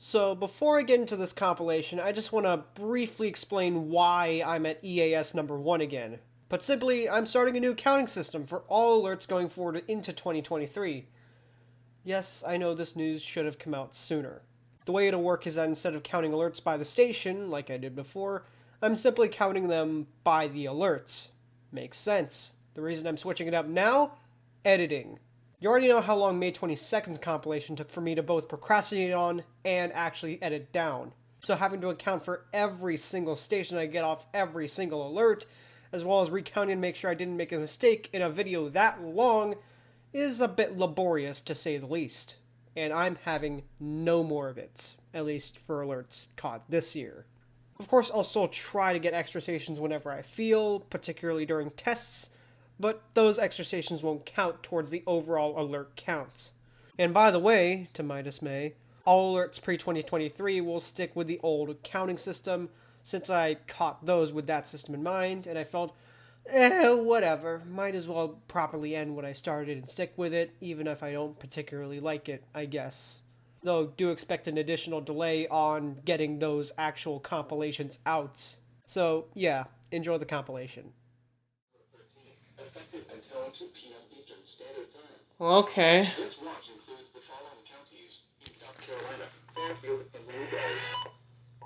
So before I get into this compilation, I just want to briefly explain why I'm at EAS number 1 again. Put simply, I'm starting a new accounting system for all alerts going forward into 2023. Yes, I know this news should have come out sooner. The way it'll work is that instead of counting alerts by the station, like I did before, I'm simply counting them by the alerts. Makes sense. The reason I'm switching it up now? Editing. You already know how long May 22nd's compilation took for me to both procrastinate on and actually edit down. So having to account for every single station I get off every single alert, as well as recounting to make sure I didn't make a mistake in a video that long, is a bit laborious to say the least. And I'm having no more of it, at least for alerts caught this year. Of course, I'll still try to get extra stations whenever I feel, particularly during tests, but those extra stations won't count towards the overall alert counts. And by the way, to my dismay, all alerts pre-2023 will stick with the old counting system, since I caught those with that system in mind, and I felt, whatever, might as well properly end what I started and stick with it, even if I don't particularly like it, I guess. Though, do expect an additional delay on getting those actual compilations out. So, yeah, enjoy the compilation. Okay.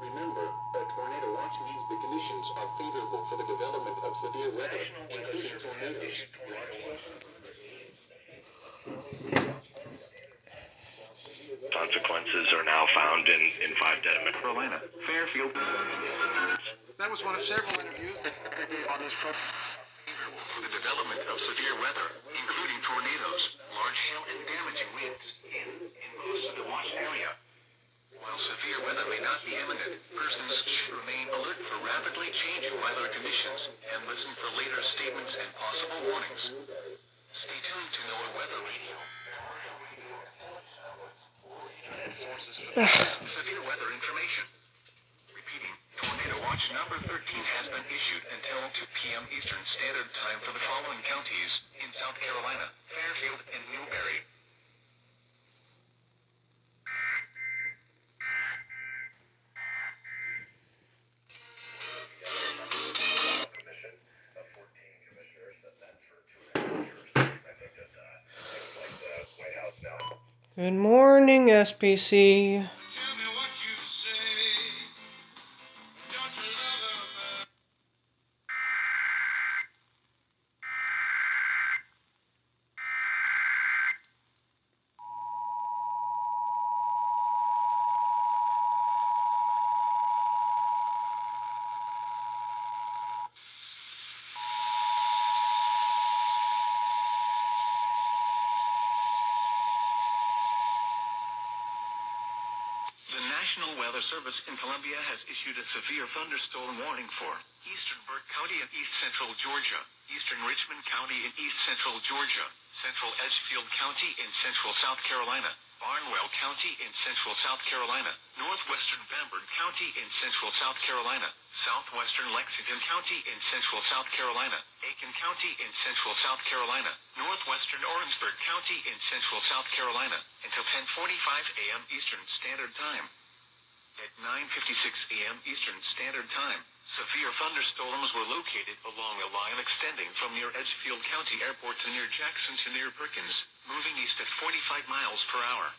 Remember, a tornado watch means the conditions are favorable for the development of severe weather, including tornadoes. Consequences are now found in 5 Dedham, Carolina. Fairfield. That was one of several interviews on this front. Favorable for the development of severe weather, including tornadoes, large hail, and damaging winds in most of the watch area. While severe weather may not be imminent, persons should remain alert for rapidly changing weather conditions and listen for later statements and possible warnings. Stay tuned to NOAA Weather Radio. Severe weather information. Repeating, Tornado Watch number 13 has been issued until 2 p.m. Eastern Standard Time for the following counties in South Carolina, Fairfield, and Newberry. Good morning, SPC. The National Weather Service in Columbia has issued a severe thunderstorm warning for eastern Burke County and east central Georgia, eastern Richmond County and east central Georgia, central Edgefield County in central South Carolina, Barnwell County in central South Carolina, northwestern Bamberg County in central South Carolina, southwestern Lexington County in central South Carolina, Aiken County in central South Carolina, northwestern Orangeburg County in central South Carolina, until 10:45 a.m. Eastern Standard Time. At 9:56 a.m. Eastern Standard Time, severe thunderstorms were located along a line extending from near Edgefield County Airport to near Jackson to near Perkins, moving east at 45 miles per hour.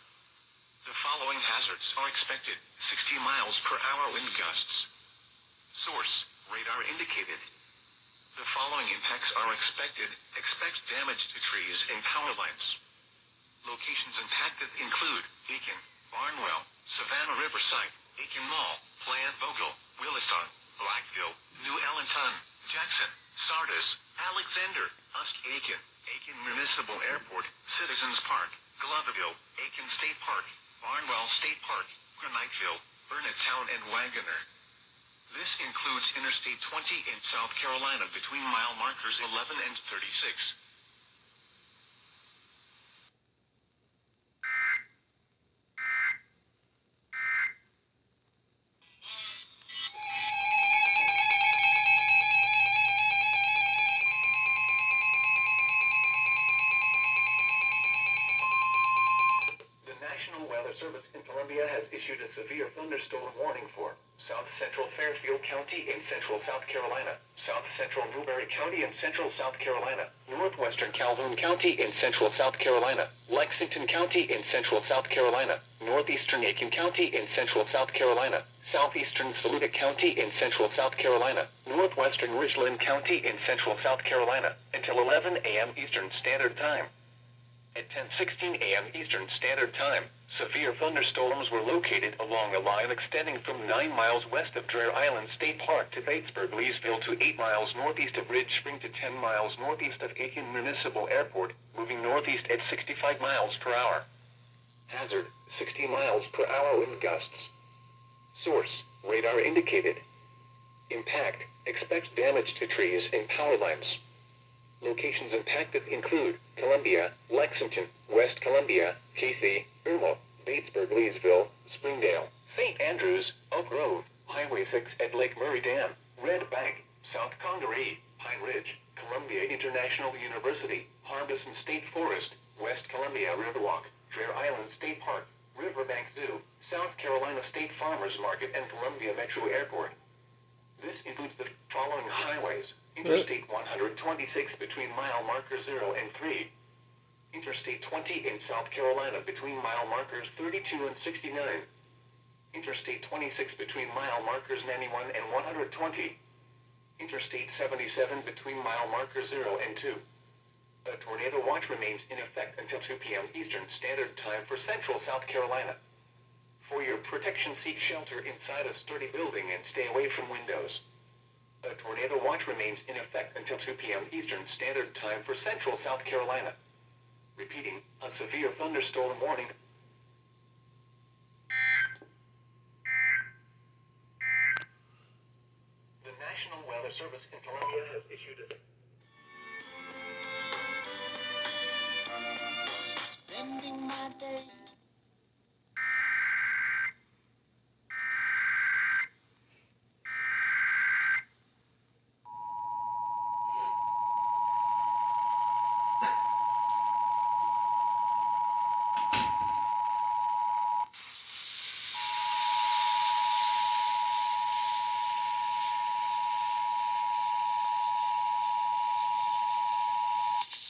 The following hazards are expected: 60 miles per hour wind gusts. Source: radar indicated. The following impacts are expected. Expect damage to trees and power lines. Locations impacted include Aiken, Barnwell, Savannah Riverside, Aiken Mall, Plant Vogel, Williston, Blackville, New Allenton, Jackson, Sardis, Alexander, Aiken, Aiken Municipal Airport, Citizens Park, Gloverville, Aiken State Park, Barnwell State Park, Graniteville, Burnett Town, and Wagoner. This includes Interstate 20 in South Carolina between mile markers 11 and 36. The National Weather Service in Columbia has issued issued a severe thunderstorm warning for South Central Fairfield County in central South Carolina, South Central Newberry County in central South Carolina, Northwestern Calhoun County in central South Carolina, Lexington County in central South Carolina, Northeastern Aiken County in central South Carolina, Southeastern Saluda County in central South Carolina, Northwestern Richland County in central South Carolina, until 11 a.m. Eastern Standard Time. At 10:16 a.m. Eastern Standard Time, severe thunderstorms were located along a line extending from 9 miles west of Dreher Island State Park to Batesburg-Leesville to 8 miles northeast of Ridge Spring to 10 miles northeast of Aiken Municipal Airport, moving northeast at 65 miles per hour. Hazard, 60 miles per hour wind gusts. Source, radar indicated. Impact, expect damage to trees and power lines. Locations impacted include Columbia, Lexington, West Columbia, Casey, Irma, Batesburg, Leesville, Springdale, St. Andrews, Oak Grove, Highway 6 at Lake Murray Dam, Red Bank, South Congaree, Pine Ridge, Columbia International University, Harbison State Forest, West Columbia Riverwalk, Dreher Island State Park, Riverbank Zoo, South Carolina State Farmers Market, and Columbia Metro Airport. This includes the following highways: Interstate 126 between mile markers 0 and 3. Interstate 20 in South Carolina between mile markers 32 and 69. Interstate 26 between mile markers 91 and 120. Interstate 77 between mile markers 0 and 2. A tornado watch remains in effect until 2 p.m. Eastern Standard Time for Central South Carolina. For your protection, seek shelter inside a sturdy building and stay away from windows. A tornado watch remains in effect until 2 p.m. Eastern Standard Time for Central South Carolina. Repeating, a severe thunderstorm warning. The National Weather Service in Columbia has issued a... Spending my day.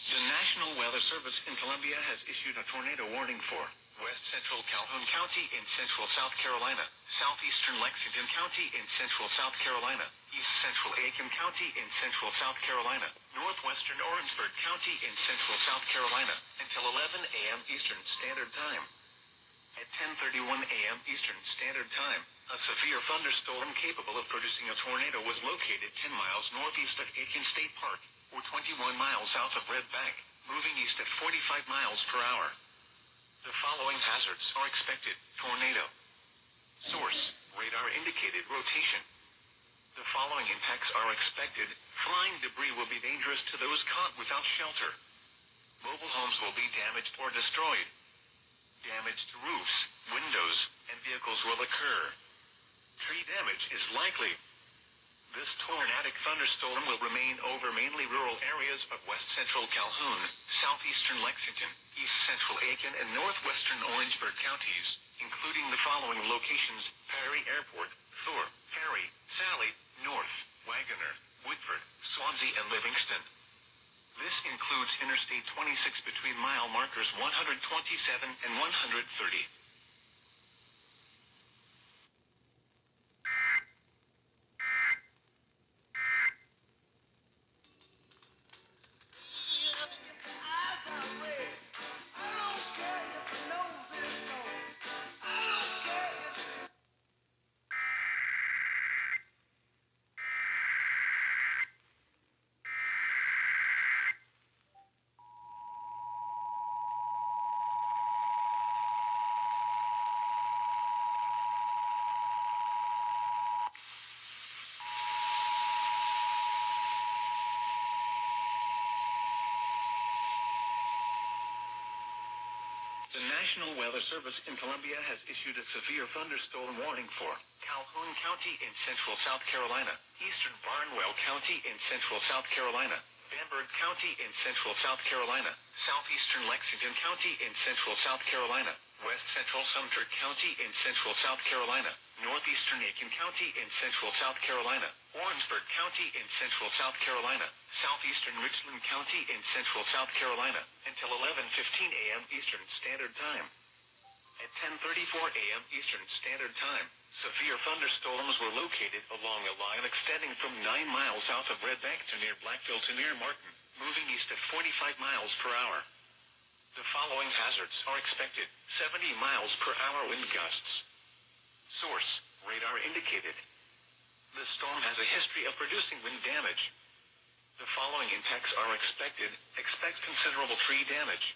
The National Weather Service in Columbia has issued a tornado warning for West Central Calhoun County in central South Carolina, Southeastern Lexington County in central South Carolina, East Central Aiken County in central South Carolina, Northwestern Orangeburg County in central South Carolina, until 11 a.m. Eastern Standard Time. At 10:31 a.m. Eastern Standard Time, a severe thunderstorm capable of producing a tornado was located 10 miles northeast of Aiken State Park, or 21 miles south of Red Bank, moving east at 45 miles per hour. The following hazards are expected: tornado. Source, radar indicated rotation. The following impacts are expected: flying debris will be dangerous to those caught without shelter. Mobile homes will be damaged or destroyed. Damage to roofs, windows, and vehicles will occur. Tree damage is likely. This tornadic thunderstorm will remain over mainly rural areas of west central Calhoun, southeastern Lexington, east central Aiken, and northwestern Orangeburg counties, including the following locations: Perry Airport, Thorpe, Perry, Sally, North, Wagoner, Woodford, Swansea, and Livingston. This includes Interstate 26 between mile markers 127 and 130. The National Weather Service in Columbia has issued a severe thunderstorm warning for Calhoun County in central South Carolina, eastern Barnwell County in central South Carolina, Bamberg County in central South Carolina, southeastern Lexington County in central South Carolina, West Central Sumter County in central South Carolina, northeastern Aiken County in central South Carolina, Orangeburg County in central South Carolina, southeastern Richland County in central South Carolina, until 11:15 a.m. Eastern Standard Time. At 10:34 a.m. Eastern Standard Time, severe thunderstorms were located along a line extending from 9 miles south of Red Bank to near Blackville to near Martin, moving east at 45 miles per hour. The following hazards are expected: 70 miles per hour wind gusts. Source: radar indicated. The storm has a history of producing wind damage. The following impacts are expected. Expect considerable tree damage.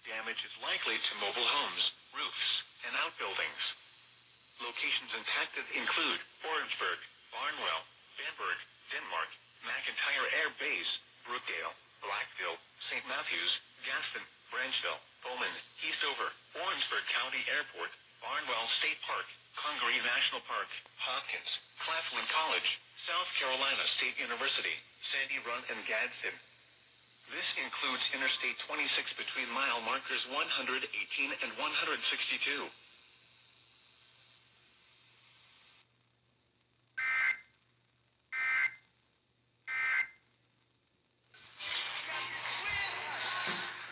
Damage is likely to mobile homes, roofs, and outbuildings. Locations impacted include Orangeburg, Barnwell, Bamberg, Denmark, McIntyre Air Base, Brookdale, Blackville, St. Matthews, Gaston, Branchville, Bowman, Eastover, Orangeburg County Airport, Barnwell State Park, Congaree National Park, Hopkins, Claflin College, South Carolina State University, Sandy Run, and Gadsden. This includes Interstate 26 between mile markers 118 and 162.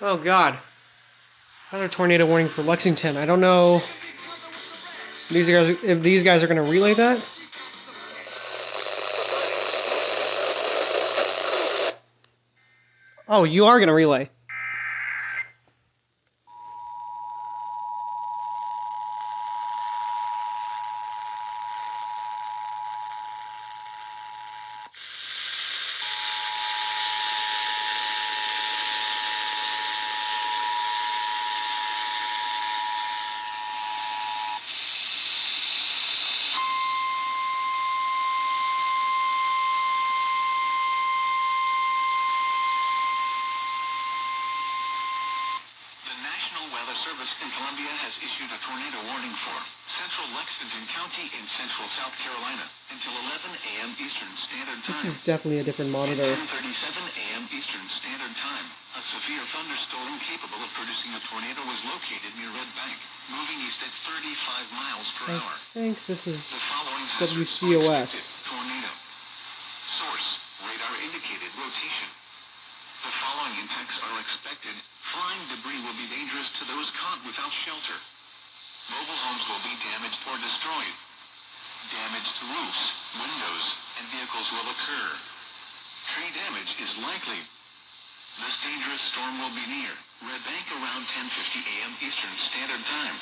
Oh God. Another tornado warning for Lexington. I don't know if these guys are going to relay that. Oh, you are going to relay. Service in Columbia has issued a tornado warning for central Lexington County in central South Carolina until 11 a.m. Eastern Standard Time. This is definitely a different monitor. At 10:37 a.m. Eastern Standard Time, a severe thunderstorm capable of producing a tornado was located near Red Bank, moving east at 35 miles per hour. I think this is The following WCOS. Tornado. Source: radar indicated rotation. The following impacts are expected. Flying debris will be dangerous to those caught without shelter. Mobile homes will be damaged or destroyed. Damage to roofs, windows, and vehicles will occur. Tree damage is likely. This dangerous storm will be near Red Bank around 10:50 a.m. Eastern Standard Time.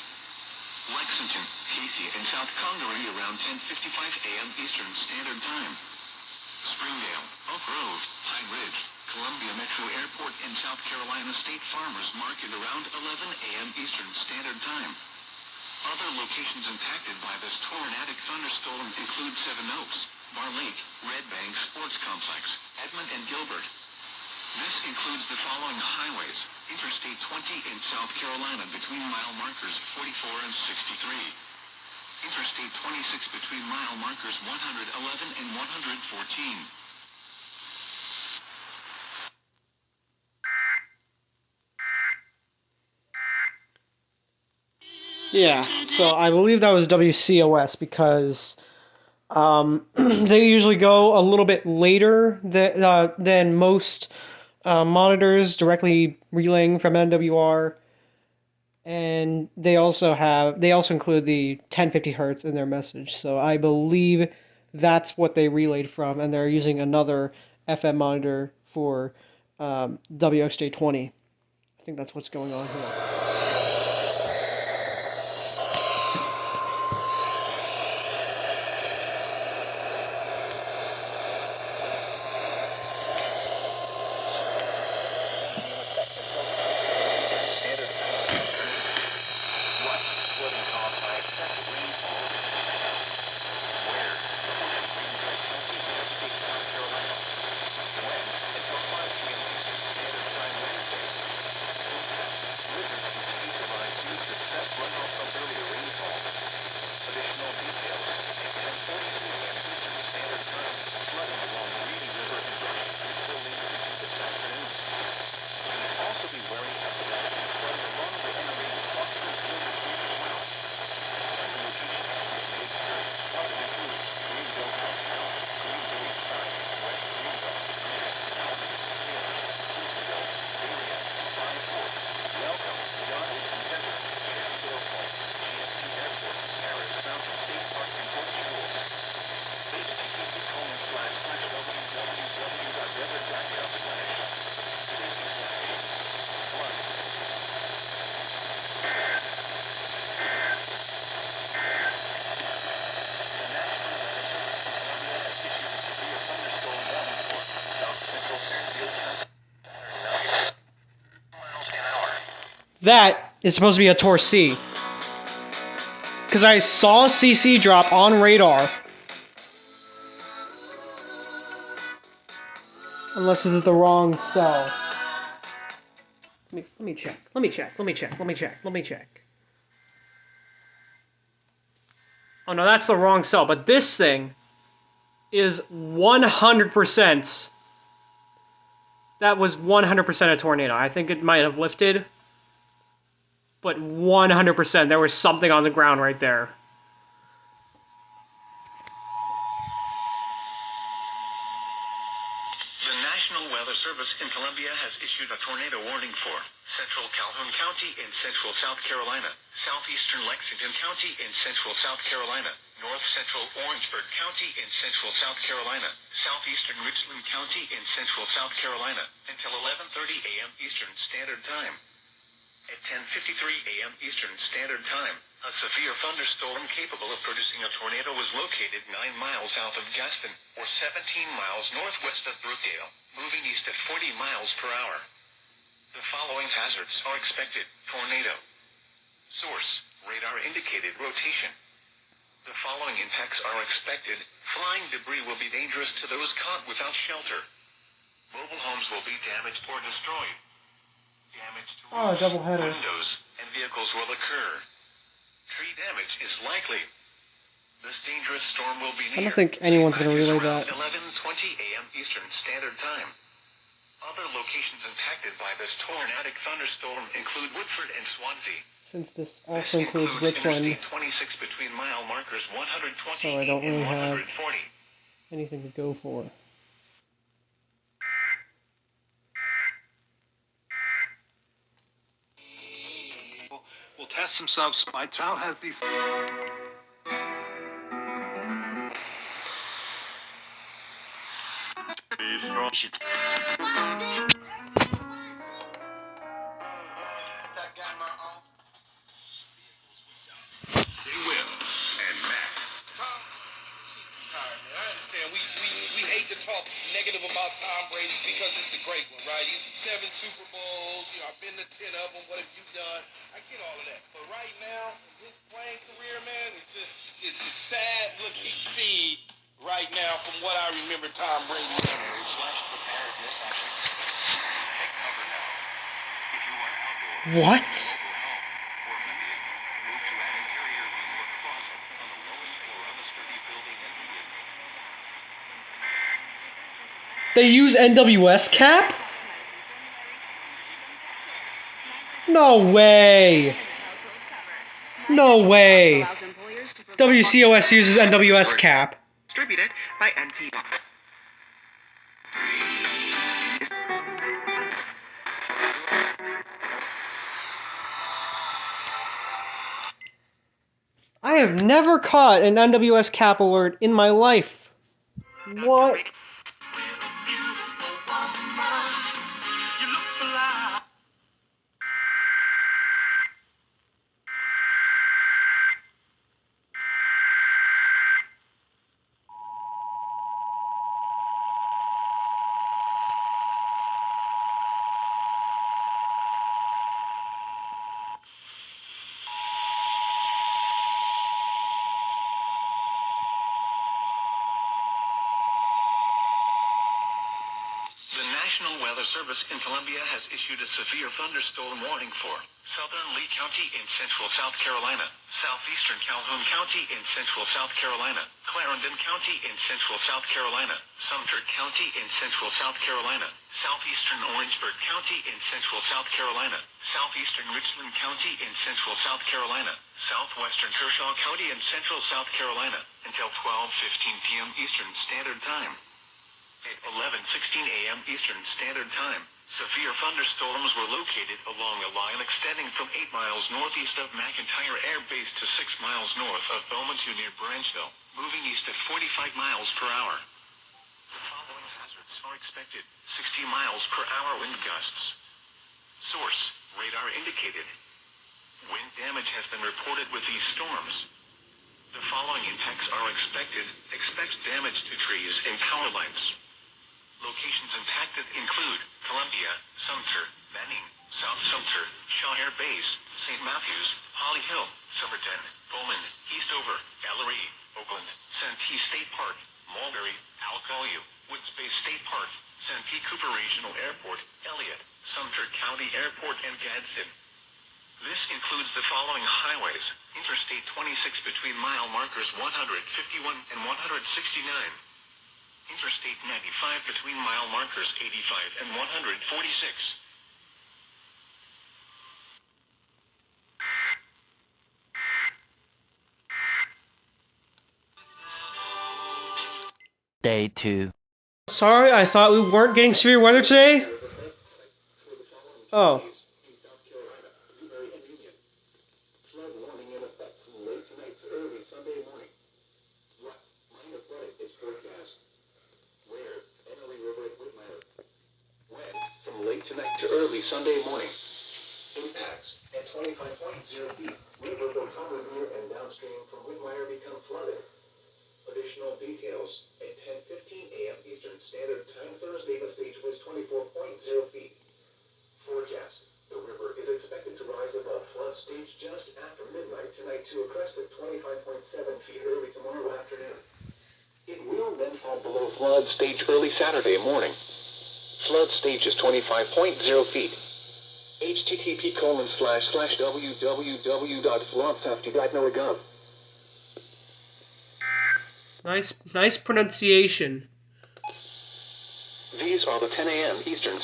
Lexington, Casey, and South Congaree around 10:55 a.m. Eastern Standard Time. Springdale, Oak Grove, Pine Ridge, Columbia Metro Airport, and South Carolina State Farmers Market around 11 a.m. Eastern Standard Time. Other locations impacted by this tornadic thunderstorm include Seven Oaks, Bar Lake, Red Bank Sports Complex, Edmond, and Gilbert. This includes the following highways: Interstate 20 in South Carolina between mile markers 44 and 63. Interstate 26 between mile markers 111 and 114. Yeah, so I believe that was WCOS because they usually go a little bit later than most monitors directly relaying from NWR, and they also include the 1050 hertz in their message. So I believe that's what they relayed from, and they're using another FM monitor for WXJ20. I think that's what's going on here. That is supposed to be a Torsi. Because I saw CC drop on radar. Unless this is the wrong cell. Let me check. Let me check. Oh no, that's the wrong cell. But this thing is 100%. That was 100% a tornado. I think it might have lifted. But 100%, there was something on the ground right there. The National Weather Service in Columbia has issued a tornado warning for central Calhoun County in central South Carolina, southeastern Lexington County in central South Carolina, north central Orangeburg County in central South Carolina, southeastern Richland County in central South Carolina, until 11:30 a.m. Eastern Standard Time. At 10:53 a.m. Eastern Standard Time, a severe thunderstorm capable of producing a tornado was located 9 miles south of Gaston, or 17 miles northwest of Brookdale, moving east at 40 miles per hour. The following hazards are expected. Tornado. Source: radar indicated rotation. The following impacts are expected. Flying debris will be dangerous to those caught without shelter. Mobile homes will be damaged or destroyed. Damage to roofs, doubleheader. windows, and vehicles will occur. Tree damage is likely. This dangerous storm will be near. I don't think anyone's going to relay that. 11:20 a.m. Eastern Standard Time. Other locations impacted by this tornadic thunderstorm include Woodford and Swansea. Since this also includes Richland, Interstate 26 between mile markers 120 so I don't and really have 140. anything to go for. Will test themselves. My child has these. J-Will and Max. I understand. We hate to talk negative about Tom Brady because it's the great one, right? He's 7 Super Bowls. You know, I've been to 10 of them. What have you done? I get all of that. But right now, his playing career, man, it's a sad looking feed right now from what I remember Tom Brady doing. What? They use NWSCAP? No way! No way! WCOS uses NWSCAP. Distributed by NP. I have never caught an NWSCAP alert in my life. What? The National Weather Service in Columbia has issued a severe thunderstorm warning for southern Lee County in central South Carolina, southeastern Calhoun County in central South Carolina, Clarendon County in central South Carolina, Sumter County in central South Carolina, southeastern Orangeburg County in central South Carolina, southeastern Richland County in central South Carolina, southwestern Kershaw County in central South Carolina, until 12:15 p.m. Eastern Standard Time. At 11:16 a.m. Eastern Standard Time, severe thunderstorms were located along a line extending from 8 miles northeast of McIntyre Air Base to 6 miles north of Beaumont near Branchville, moving east at 45 miles per hour. The following hazards are expected: 60 miles per hour wind gusts. Source: radar indicated. Wind damage has been reported with these storms. The following impacts are expected. Expect damage to trees and power lines. Locations impacted include Columbia, Sumter, Manning, South Sumter, Shire Base, St. Matthews, Holly Hill, Silverton, Bowman, Eastover, Gallery, Oakland, Santee State Park, Mulberry, Alcoa, Woods Bay State Park, Santee Cooper Regional Airport, Elliott, Sumter County Airport, and Gadsden. This includes the following highways: Interstate 26 between mile markers 151 and 169. Interstate 95 between mile markers 85 and 146. Day 2. Sorry, I thought we weren't getting severe weather today. Oh. Flood warning in effect from late tonight to early Sunday morning. Minor flooding is forecast. Where? Emily River at Whitmire. When? From late tonight to early Sunday morning. Impacts. At 25.0 feet, River will cover near and downstream from Whitmire become flooded. Additional details. At 10:15 a.m. Eastern Standard Time Thursday, the stage was 24.0 feet. Forecast. The river is expected to rise above flood stage just after midnight tonight to a crest of 25.7 feet early tomorrow afternoon. It will then fall below flood stage early Saturday morning. Flood stage is 25.0 feet. http://www.floodsafety.gov. Nice pronunciation. These are the 10 a.m. Eastern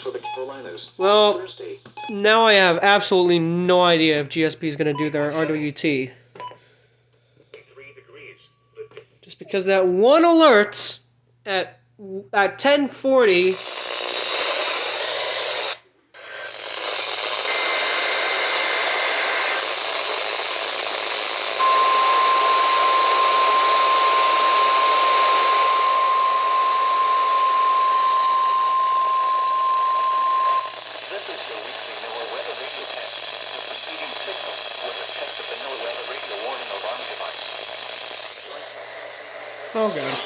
for the Carolinas. Well, Thursday. now I have absolutely no idea if GSP is going to do their RWT. Just because that one alert at 10:40. This is your weekly NOAA weather radio test. The preceding signal was a test of the NOAA weather radio warning alarm device. Oh god.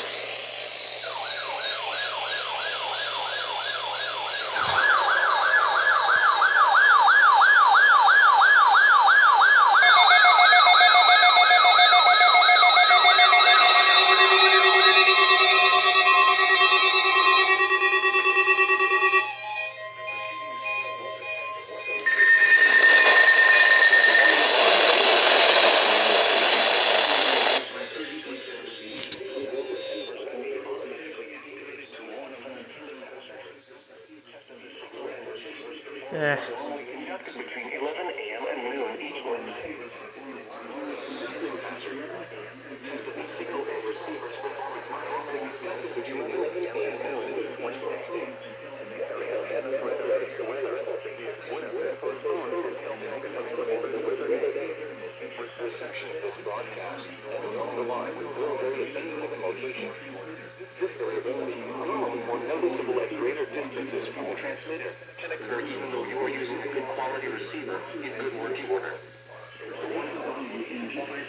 Between 11 a.m. and noon each Wednesday. Signal and receivers performance model conducted between 11 a.m. and noon each Wednesday. Reception of this broadcast along the line will vary depending on the location. This variability, normally more noticeable at greater distances from the transmitter, can occur even though you are using a good quality receiver in good working order.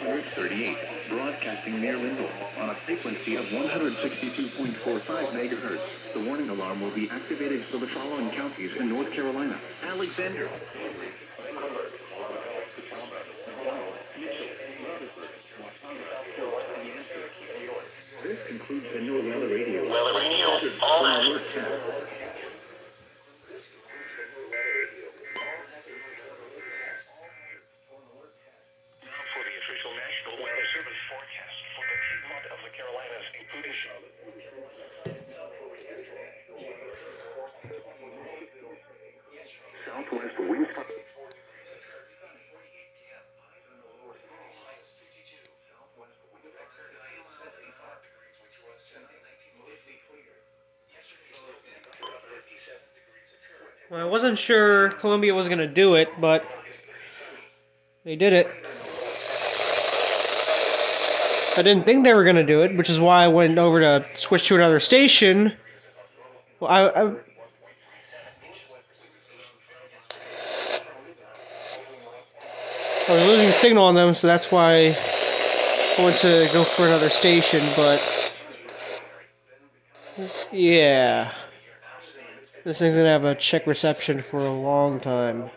538, broadcasting near Lindell on a frequency of 162.45 megahertz. The warning alarm will be activated for the following counties in North Carolina: Alexander, This concludes the NOAA Weather Radio. Weather Radio, all alert test. Now for the official National Weather Service forecast for the Piedmont of the Carolinas, including Charlotte. Southwest wind. Well, I wasn't sure Columbia was going to do it, but they did it. I didn't think they were going to do it, which is why I went over to switch to another station. Well, I was losing signal on them, so that's why I went to go for another station, but yeah. This thing's gonna have a check reception for a long time.